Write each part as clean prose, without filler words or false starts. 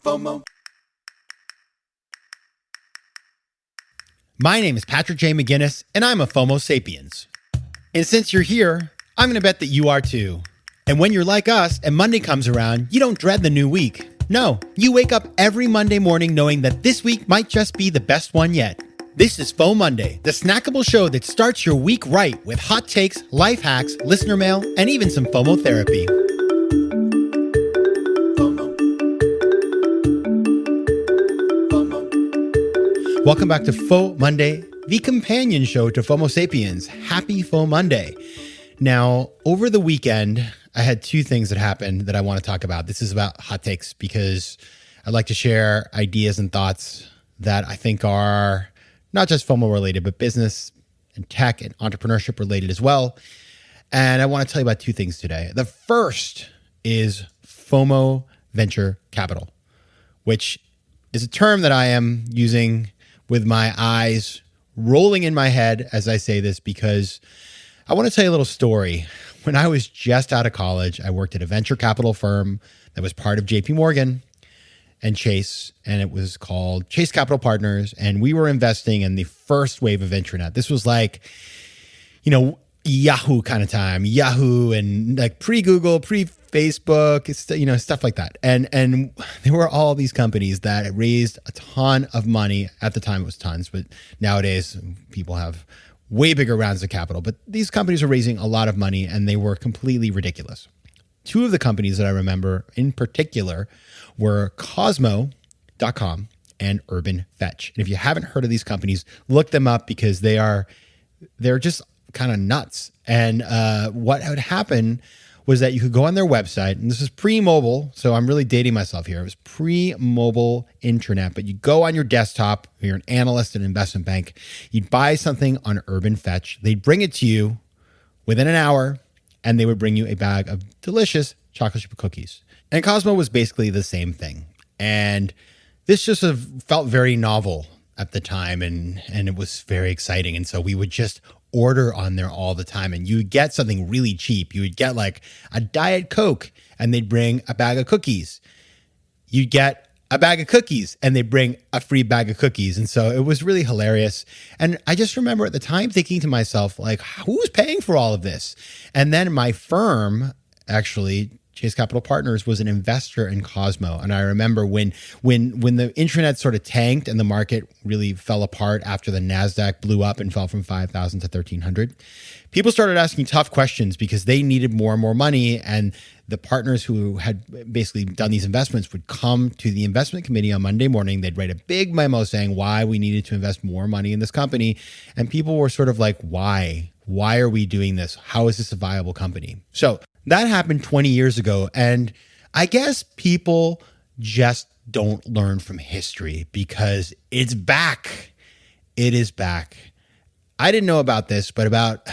FOMO. My name is Patrick J. McGinnis, and I'm a FOMO Sapiens. And since you're here, I'm going to bet that you are too. And when you're like us and Monday comes around, you don't dread the new week. No, you wake up every Monday morning knowing that this week might just be the best one yet. This is FOMOnday, the snackable show that starts your week right with hot takes, life hacks, listener mail, and even some FOMO therapy. Welcome back to FOMOnday, the companion show to FOMO Sapiens. Happy FOMOnday. Now, over the weekend, I had two things that happened that I want to talk about. This is about hot takes because I'd like to share ideas and thoughts that I think are not just FOMO related, but business and tech and entrepreneurship related as well. And I want to tell you about two things today. The first is FOMO venture capital, which is a term that I am using with my eyes rolling in my head as I say this, because I want to tell you a little story. When I was just out of college, I worked at a venture capital firm that was part of JP Morgan and Chase, and it was called Chase Capital Partners. And we were investing in the first wave of internet. This was like, Yahoo kind of time, Yahoo and like pre-Google, pre-Facebook, stuff like that. And there were all these companies that raised a ton of money. At the time it was tons, but nowadays people have way bigger rounds of capital. But these companies were raising a lot of money and they were completely ridiculous. Two of the companies that I remember in particular were Cosmo.com and Urban Fetch. And if you haven't heard of these companies, look them up because they're just kind of nuts. And what would happen was that you could go on their website, and this is pre-mobile, so I'm really dating myself here. It was pre-mobile internet, but you go on your desktop, you're an analyst at an investment bank, you'd buy something on Urban Fetch, they'd bring it to you within an hour, and they would bring you a bag of delicious chocolate chip cookies. And Cosmo was basically the same thing. And this just sort of felt very novel at the time, and it was very exciting. And so we would just order on there all the time, and you would get something really cheap. You would get like a Diet Coke and they'd bring a bag of cookies. You'd get a bag of cookies and they'd bring a free bag of cookies. And so it was really hilarious. And I just remember at the time thinking to myself, like, who's paying for all of this? And then my firm, actually, Chase Capital Partners, was an investor in Cosmo. And I remember when the internet sort of tanked and the market really fell apart after the NASDAQ blew up and fell from 5,000 to 1,300, people started asking tough questions because they needed more and more money. And the partners who had basically done these investments would come to the investment committee on Monday morning. They'd write a big memo saying why we needed to invest more money in this company. And people were sort of like, why? Why are we doing this? How is this a viable company? So that happened 20 years ago. And I guess people just don't learn from history because it's back. It is back. I didn't know about this, but about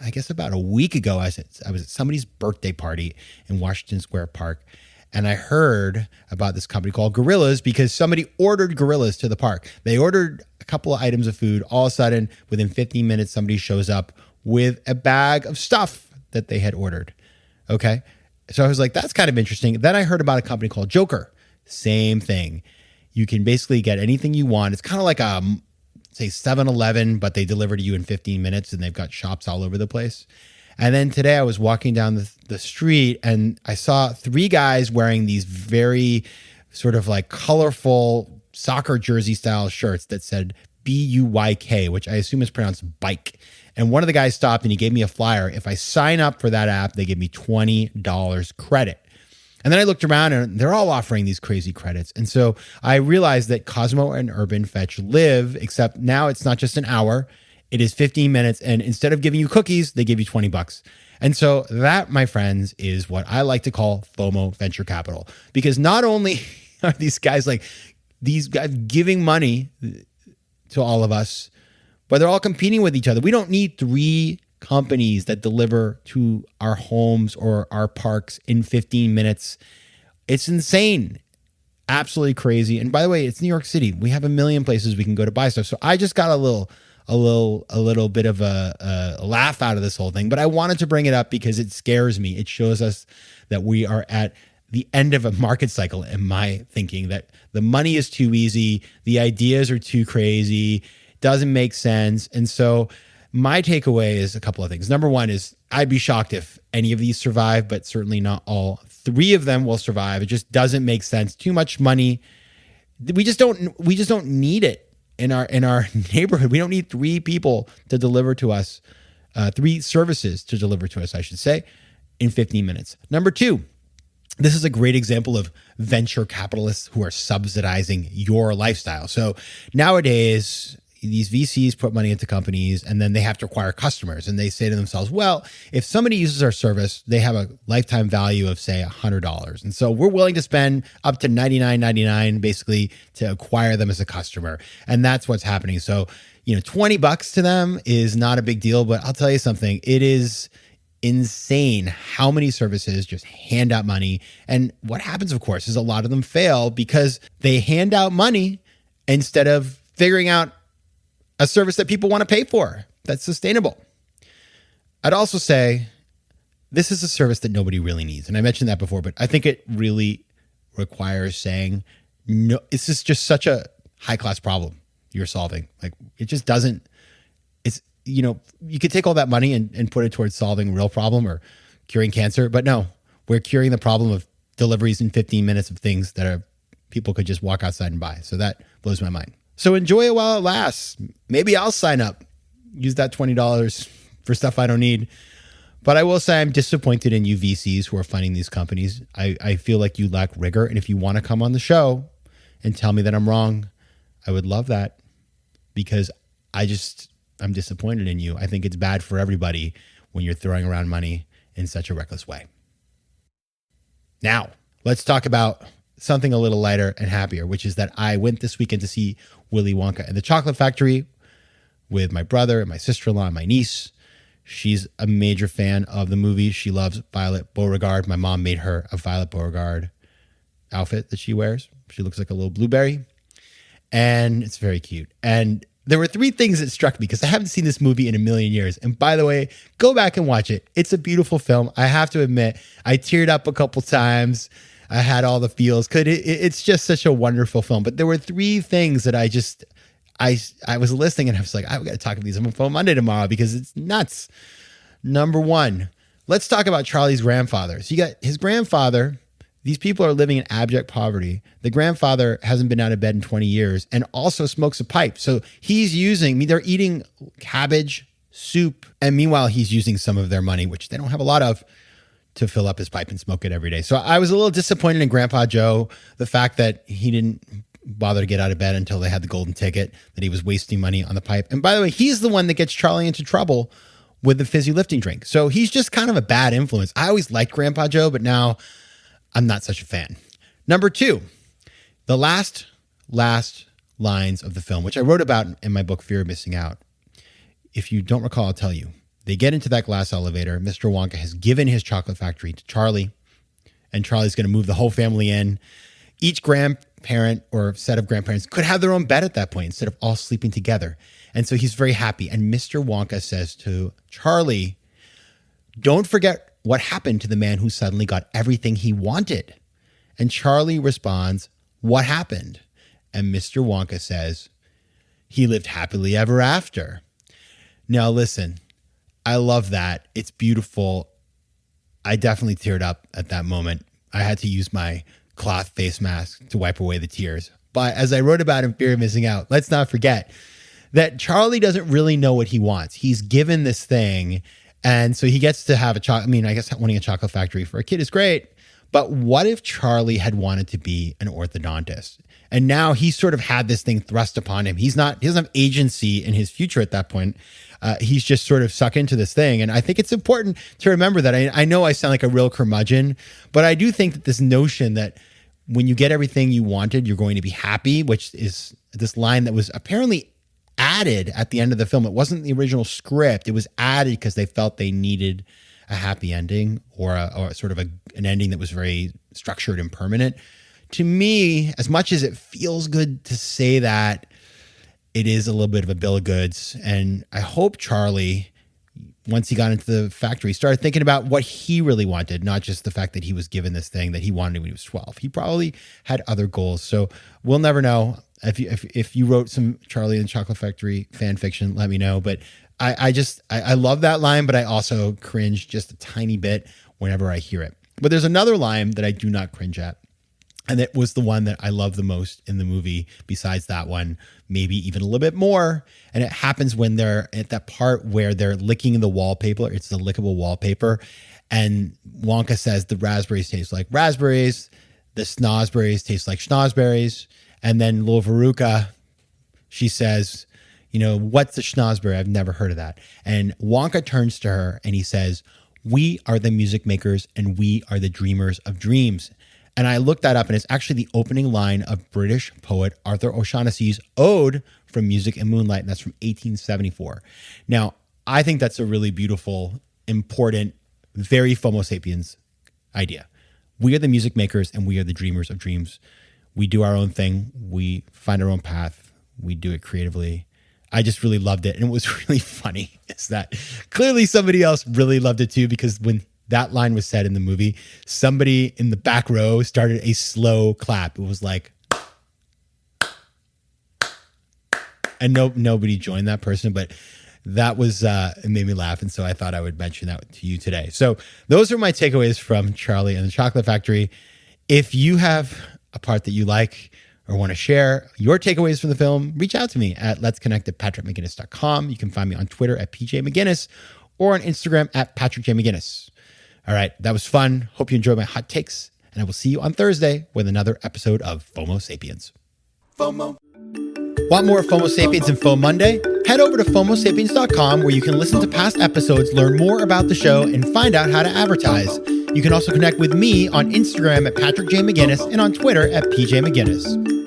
a week ago, I was at somebody's birthday party in Washington Square Park. And I heard about this company called Gorillas because somebody ordered Gorillas to the park. They ordered a couple of items of food. All of a sudden, within 15 minutes, somebody shows up with a bag of stuff that they had ordered. Okay. So I was like, that's kind of interesting. Then I heard about a company called Joker. Same thing. You can basically get anything you want. It's kind of like say 7-Eleven, but they deliver to you in 15 minutes and they've got shops all over the place. And then today I was walking down the street and I saw three guys wearing these very sort of like colorful soccer jersey style shirts that said BUYK, which I assume is pronounced bike. And one of the guys stopped and he gave me a flyer. If I sign up for that app, they give me $20 credit. And then I looked around and they're all offering these crazy credits. And so I realized that Cosmo and Urban Fetch live, except now it's not just an hour, it is 15 minutes. And instead of giving you cookies, they give you $20. And so that, my friends, is what I like to call FOMO venture capital. Because not only are these guys giving money to all of us, but they're all competing with each other. We don't need three companies that deliver to our homes or our parks in 15 minutes. It's insane. Absolutely crazy. And by the way, it's New York City. We have a million places we can go to buy stuff. So I just got a little bit of a laugh out of this whole thing, but I wanted to bring it up because it scares me. It shows us that we are at the end of a market cycle, in my thinking, that the money is too easy, the ideas are too crazy, doesn't make sense. And so my takeaway is a couple of things. Number one is I'd be shocked if any of these survive, but certainly not all. 3 of them will survive. It just doesn't make sense. Too much money. We just don't need it in our neighborhood. We don't need 3 people to deliver to us, 3 services to deliver to us, I should say, in 15 minutes. Number 2, this is a great example of venture capitalists who are subsidizing your lifestyle. So nowadays, these VCs put money into companies and then they have to acquire customers. And they say to themselves, well, if somebody uses our service, they have a lifetime value of, say, $100. And so we're willing to spend up to $99.99 basically to acquire them as a customer. And that's what's happening. So, $20 to them is not a big deal, but I'll tell you something. It is insane how many services just hand out money. And what happens, of course, is a lot of them fail because they hand out money instead of figuring out a service that people want to pay for that's sustainable. I'd also say this is a service that nobody really needs. And I mentioned that before, but I think it really requires saying, no, this is just such a high-class problem you're solving. Like, it just doesn't, you could take all that money and put it towards solving a real problem or curing cancer, but no, we're curing the problem of deliveries in 15 minutes of things that people could just walk outside and buy. So that blows my mind. So enjoy it while it lasts. Maybe I'll sign up, use that $20 for stuff I don't need. But I will say I'm disappointed in you VCs who are funding these companies. I feel like you lack rigor. And if you want to come on the show and tell me that I'm wrong, I would love that, because I'm disappointed in you. I think it's bad for everybody when you're throwing around money in such a reckless way. Now, let's talk about something a little lighter and happier, which is that I went this weekend to see Willy Wonka and the Chocolate Factory with my brother and my sister-in-law and my niece. She's a major fan of the movie. She loves Violet Beauregard. My mom made her a Violet Beauregard outfit that she wears. She looks like a little blueberry, and it's very cute. And there were 3 things that struck me because I haven't seen this movie in a million years. And by the way, go back and watch it. It's a beautiful film. I have to admit, I teared up a couple times. I had all the feels. It's just such a wonderful film. But there were 3 things that I was listening and I was like, I've got to talk about these on FOMOnday tomorrow because it's nuts. Number 1, let's talk about Charlie's grandfather. So you got his grandfather. These people are living in abject poverty. The grandfather hasn't been out of bed in 20 years and also smokes a pipe. So they're eating cabbage, soup, and meanwhile, he's using some of their money, which they don't have a lot of, to fill up his pipe and smoke it every day. So I was a little disappointed in Grandpa Joe, the fact that he didn't bother to get out of bed until they had the golden ticket, that he was wasting money on the pipe. And by the way, he's the one that gets Charlie into trouble with the fizzy lifting drink. So he's just kind of a bad influence. I always liked Grandpa Joe, but now I'm not such a fan. Number 2, the last lines of the film, which I wrote about in my book, Fear of Missing Out. If you don't recall, I'll tell you. They get into that glass elevator. Mr. Wonka has given his chocolate factory to Charlie, and Charlie's going to move the whole family in. Each grandparent or set of grandparents could have their own bed at that point instead of all sleeping together. And so he's very happy. And Mr. Wonka says to Charlie, don't forget what happened to the man who suddenly got everything he wanted. And Charlie responds, what happened? And Mr. Wonka says, he lived happily ever after. Now, listen, I love that. It's beautiful. I definitely teared up at that moment. I had to use my cloth face mask to wipe away the tears. But as I wrote about in Fear of Missing Out, let's not forget that Charlie doesn't really know what he wants. He's given this thing, and so he gets to have a chocolate. I mean, I guess wanting a chocolate factory for a kid is great. But what if Charlie had wanted to be an orthodontist? And now he sort of had this thing thrust upon him. He doesn't have agency in his future at that point. He's just sort of sucked into this thing. And I think it's important to remember that. I know I sound like a real curmudgeon, but I do think that this notion that when you get everything you wanted, you're going to be happy, which is this line that was apparently added at the end of the film. It wasn't the original script. It was added because they felt they needed a happy ending or sort of an ending that was very structured and permanent. To me, as much as it feels good to say that, it is a little bit of a bill of goods. And I hope Charlie once he got into the factory, started thinking about what he really wanted, not just the fact that he was given this thing that he wanted when he was 12. He probably had other goals. So we'll never know. If you wrote some Charlie and the Chocolate Factory fan fiction, let me know. But I love that line, but I also cringe just a tiny bit whenever I hear it. But there's another line that I do not cringe at. And it was the one that I love the most in the movie, besides that one, maybe even a little bit more. And it happens when they're at that part where they're licking the wallpaper. It's the lickable wallpaper. And Wonka says the raspberries taste like raspberries. The snozberries taste like schnozberries. And then little Veruca, she says, what's a schnozberry? I've never heard of that. And Wonka turns to her and he says, we are the music makers and we are the dreamers of dreams. And I looked that up, and it's actually the opening line of British poet Arthur O'Shaughnessy's Ode from Music and Moonlight, and that's from 1874. Now, I think that's a really beautiful, important, very FOMO Sapiens idea. We are the music makers, and we are the dreamers of dreams. We do our own thing. We find our own path. We do it creatively. I just really loved it, and it was really funny. Is that clearly somebody else really loved it too, because when that line was said in the movie, somebody in the back row started a slow clap. It was like, and nobody joined that person, but that was, it made me laugh. And so I thought I would mention that to you today. So those are my takeaways from Charlie and the Chocolate Factory. If you have a part that you like or want to share your takeaways from the film, reach out to me at letsconnect@patrickmcginnis.com. You can find me on Twitter at PJMcGinnis or on Instagram at PatrickJMcGinnis. All right, that was fun. Hope you enjoyed my hot takes, and I will see you on Thursday with another episode of FOMO Sapiens. FOMO. Want more FOMO Sapiens and FOMOnday? Head over to FOMOsapiens.com where you can listen to past episodes, learn more about the show, and find out how to advertise. You can also connect with me on Instagram at Patrick J. McGinnis and on Twitter at PJ McGinnis.